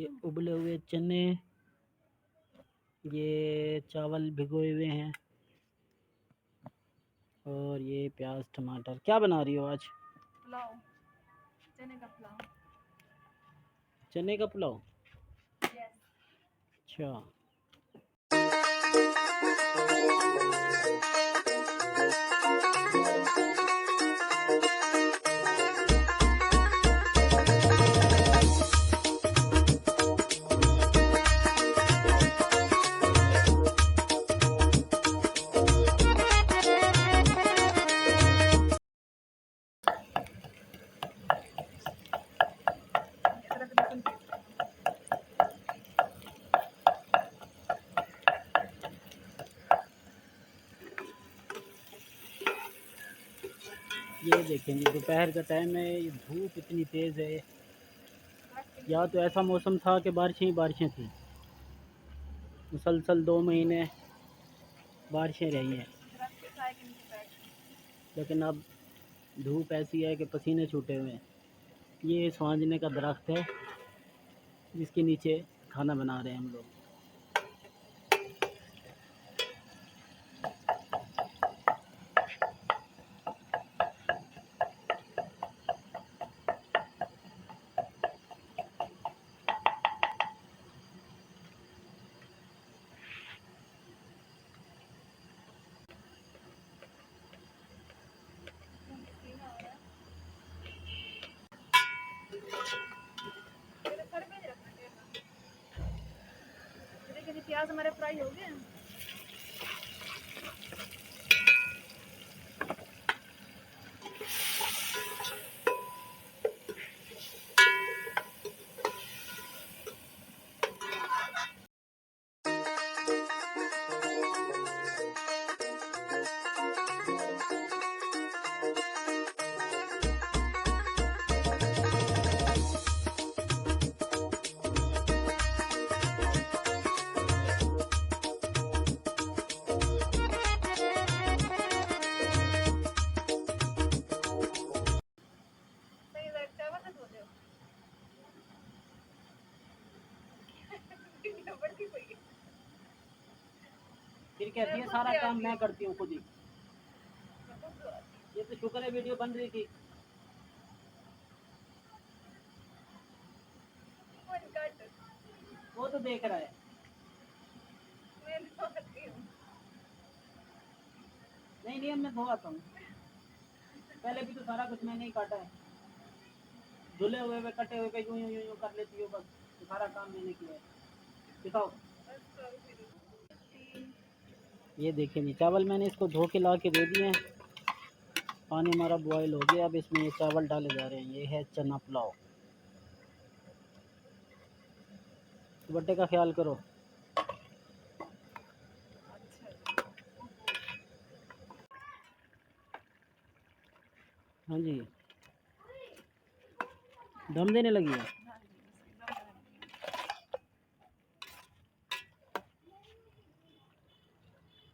ये उबले हुए चने, ये चावल भिगोए हुए हैं और ये प्याज टमाटर। क्या बना रही हो आज? पुलाव, चने का पुलाव। चने का पुलाव? यस। अच्छा। ये देखें जी, दोपहर का टाइम है, ये धूप इतनी तेज़ है। या तो ऐसा मौसम था कि बारिशें ही बारिशें थी, मुसलसल 2 महीने बारिशें रही हैं, लेकिन अब धूप ऐसी है कि पसीने छूटे हुए हैं। ये स्वांजने का दरख्त है जिसके नीचे खाना बना रहे हैं हम लोग। प्याज हमारे फ्राई हो गए। फिर कहती है सारा काम मैं करती हूँ खुद ही। ये तो शुक्र है वीडियो बन रही थी। वो तो देख रहा है। नहीं मैं धोता हूँ। पहले भी तो सारा कुछ मैंने ही काटा है। धुले हुए कटे हुए पे यूं कर लेती हो बस। तो सारा काम मैंने किया है। दिखाओ। ये देखिए जी, चावल मैंने इसको धो के ला के दे दिए हैं। पानी हमारा बॉयल हो गया। अब इसमें ये चावल डाले जा रहे हैं। ये है चना पुलाव। दुपट्टे का ख्याल करो। हाँ जी, दम देने लगी है।